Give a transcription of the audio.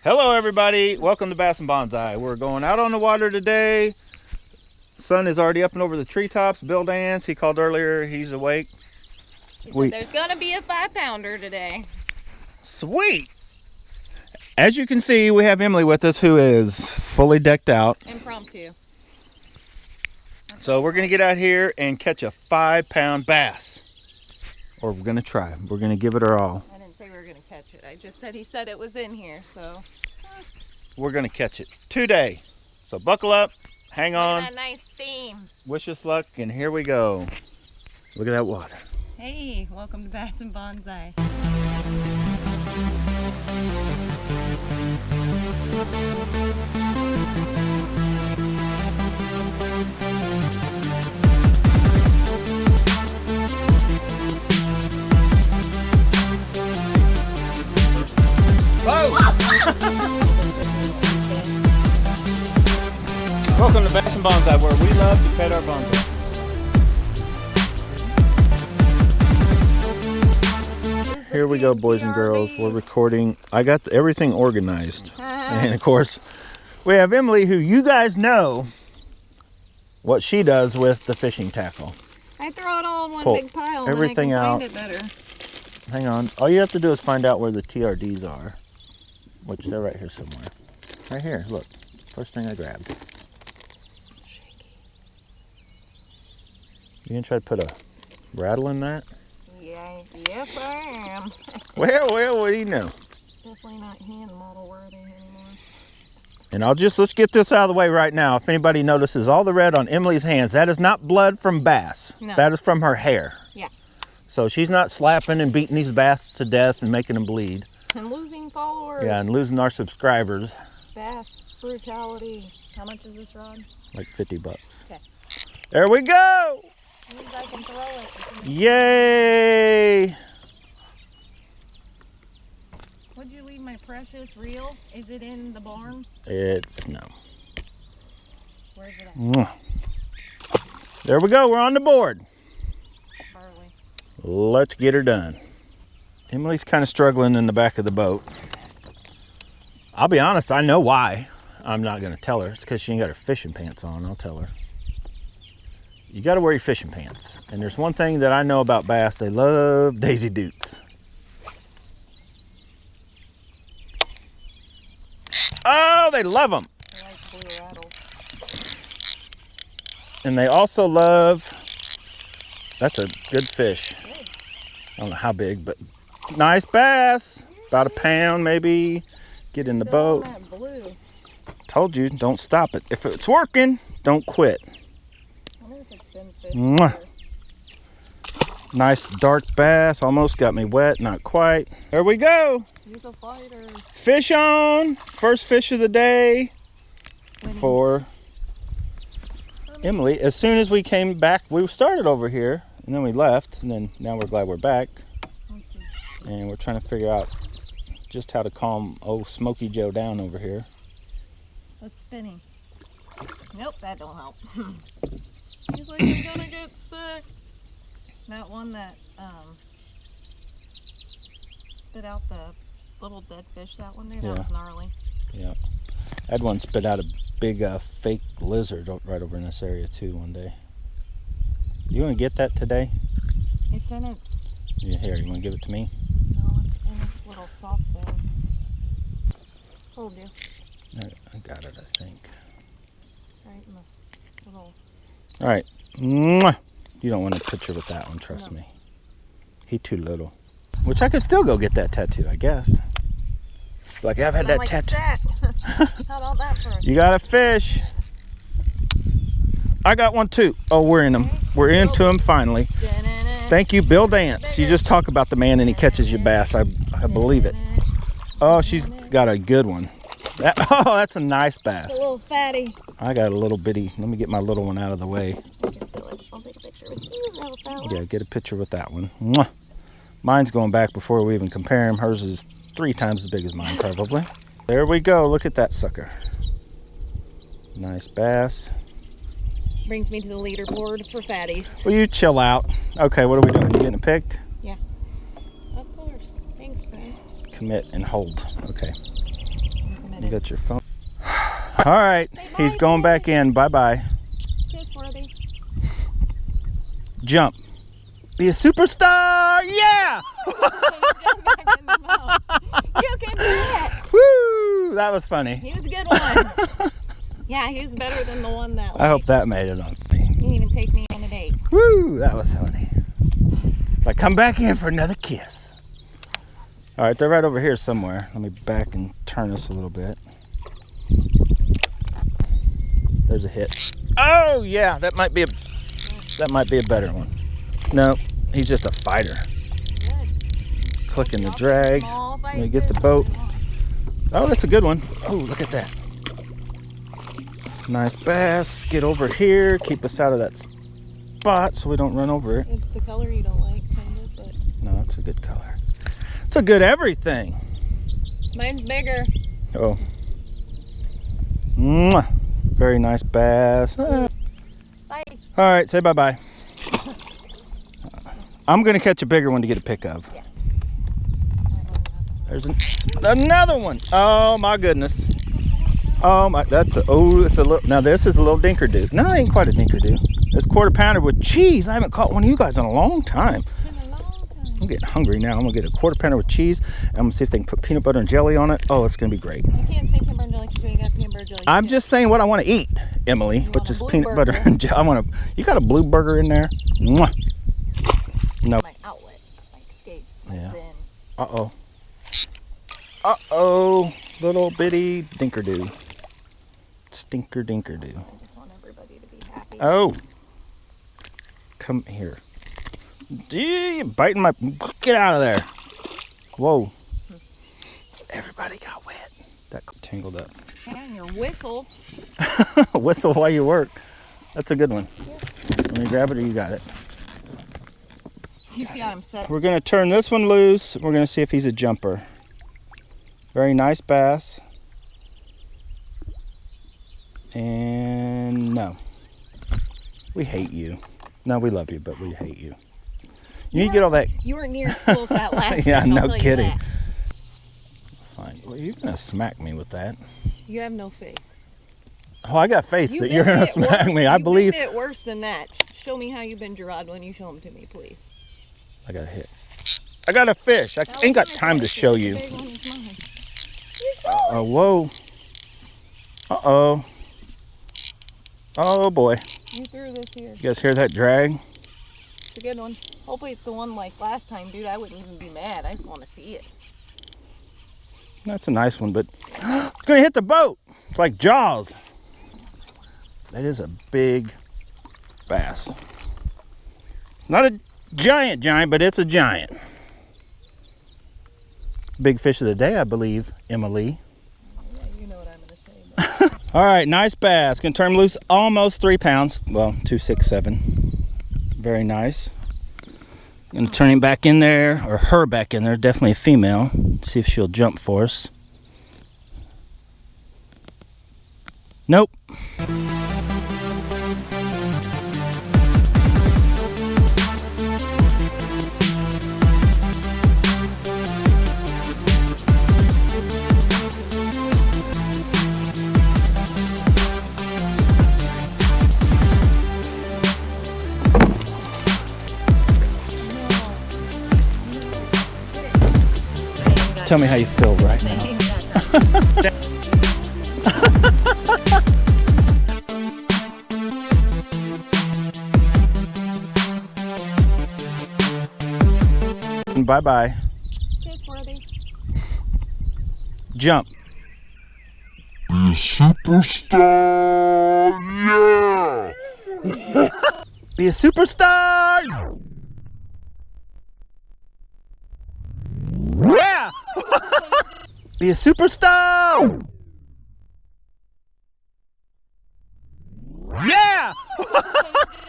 Hello everybody, welcome to Bass and Bonsai. We're going out on the water today. Sun is already up and over the treetops. Bill Dance, he called earlier, he's awake. He said there's gonna be a 5-pounder today. Sweet! As you can see, we have Emily with us who is fully decked out. Impromptu. So we're gonna get out here and catch a 5-pound bass. Or we're gonna try, we're gonna give it our all. I didn't say we were gonna catch it. I just said he said it was in here, so. We're gonna catch it today. So buckle up, hang on. Look at that nice theme. Wish us luck, and here we go. Look at that water. Hey, welcome to Bass and Bonsai. Welcome to Bass and Bonsai, where we love to pet our bonsai. Here we go, boys and girls. We're recording. I got everything organized. And of course, we have Emily, who you guys know what she does with the fishing tackle. I throw it all in one Pull big pile everything and I out. can find it better. Hang on. All you have to do is find out where the TRDs are, which they're right here somewhere. Right here, look. First thing I grabbed. You gonna try to put a rattle in that? Yeah, yes I am. Well, what do you know? Definitely not hand model worthy anymore. And let's get this out of the way right now. If anybody notices all the red on Emily's hands, that is not blood from bass. No. That is from her hair. Yeah. So she's not slapping and beating these bass to death and making them bleed. And losing followers. Yeah, and losing our subscribers. Bass brutality. How much is this rod? Like 50 bucks. Okay. There we go! Means I can throw it. Yay! Would you leave my precious reel? Is it in the barn? It's no. Where's it at? Mwah. There we go, we're on the board. Harley. Let's get her done. Emily's kind of struggling in the back of the boat. I'll be honest, I know why. I'm not going to tell her. It's because she ain't got her fishing pants on. I'll tell her. You got to wear your fishing pants. And there's one thing that I know about bass. They love Daisy Dukes. Oh, they love them. I like blue rattles. And they also love, that's a good fish. Good. I don't know how big, but nice bass. About a pound maybe. Get in the boat. That blue. Told you, don't stop it. If it's working, don't quit. I wonder if it's been fished. Mwah. Nice dark bass. Almost got me wet, not quite. There we go. Use a fighter. Fish on. First fish of the day for Emily. As soon as we came back, we started over here and then we left, and then now we're glad we're back. And we're trying to figure out just how to calm old Smokey Joe down over here. It's spinning. Nope, that don't help. He's like, I'm gonna get sick. That one that spit out the little dead fish, that one there, that was gnarly. Yeah. I had one spit out a big fake lizard right over in this area too one day. You gonna get that today? It's in its... Yeah, here, you wanna give it to me? No, it's in its little soft thing. Told you. I got it, I think. Right in the little... All right. Mwah. You don't want a picture with that one, trust me. He too little. Which I could still go get that tattoo, I guess. Like, I've had that like tattoo. How about that first? You got a fish. I got one too. Oh, we're in them. We're into them finally. Thank you, Bill Dance. You just talk about the man and he catches your bass. I believe it. Oh, she's got a good one. Oh, that's a nice bass. It's a little fatty. I got a little bitty. Let me get my little one out of the way. I'll take a picture with you. Yeah, get a picture with that one. Mwah. Mine's going back before we even compare them. Hers is 3 times as big as mine, probably. There we go. Look at that sucker. Nice bass. Brings me to the leaderboard for fatties. Will you chill out? Okay, what are we doing? You getting a pick? Yeah. Of course. Thanks, Ben. Commit and hold. Okay. You got your phone. All right, he's going back in. Bye-bye. Kiss Worthy. Jump. Be a superstar. Yeah! You can do it. Woo! That was funny. He was a good one. Yeah, he was better than the one that I hope that made it on me. He didn't even take me on a date. Woo! That was funny. Like, come back in for another kiss. All right, they're right over here somewhere. Let me back and turn this a little bit. There's a hit. Oh yeah, that might be a better one. No, he's just a fighter. Good. Clicking the drag. Let me get the boat. Oh, that's a good one. Oh, look at that. Nice bass. Get over here. Keep us out of that spot so we don't run over it. It's the color you don't like, kind of, but No, it's a good color. It's a good everything. mine's bigger. Oh. Mwah. Very nice bass. Bye. All right, say bye-bye. I'm going to catch a bigger one to get a pic of. Yeah. There's another one. Oh, my goodness. Oh, my. It's a little. Now, this is a little dinker-doo. No, it ain't quite a dinker-doo. It's quarter pounder with cheese. I haven't caught one of you guys in a long time. I'm getting hungry now. I'm going to get a quarter pounder with cheese. I'm going to see if they can put peanut butter and jelly on it. Oh, it's going to be great. You can't say peanut butter and jelly because you got peanut butter and jelly. I'm just saying what I want to eat, Emily, which is peanut butter and jelly. You got a blue burger in there? Mwah. No. My outlet, my escape, Yeah. bin. Uh-oh. Uh-oh. Little bitty dinker-doo. Stinker dinker-doo. I just want everybody to be happy. Oh. Come here. You're biting my... Get out of there. Whoa. Everybody got wet. That tangled up. And your whistle. Whistle while you work. That's a good one. Yeah. Let me grab it or you got it. You see how I'm set? We're going to turn this one loose. We're going to see if he's a jumper. Very nice bass. And no. We hate you. No, we love you, but we hate you. You need to get all that. You weren't near as cool as that last Yeah, time, I'll no tell you kidding. that. Fine. Well, you're going to smack me with that. You have no faith. Oh, I got faith that you're going to smack me. I believe. You did it worse than that. Show me how you been Gerard when you show them to me, please. I got a hit. I got a fish. I ain't got time to show you. Oh, whoa. Uh-oh. Oh, boy. You threw this here. You guys hear that drag? It's a good one. Hopefully it's the one like last time, dude. I wouldn't even be mad. I just want to see it. That's a nice one, but it's going to hit the boat. It's like Jaws. That is a big bass. It's not a giant, but it's a giant. Big fish of the day, I believe, Emily. Yeah, you know what I'm going to say. All right, nice bass. Can turn loose almost 3 pounds. Well, 267. Very nice. Gonna turn him back in there, or her back in there. Definitely a female. See if she'll jump for us. Nope. Tell me how you feel right now. Bye-bye. Kiss Worthy. Jump. Be a superstar, yeah! Be a superstar! Yeah! Be a superstar!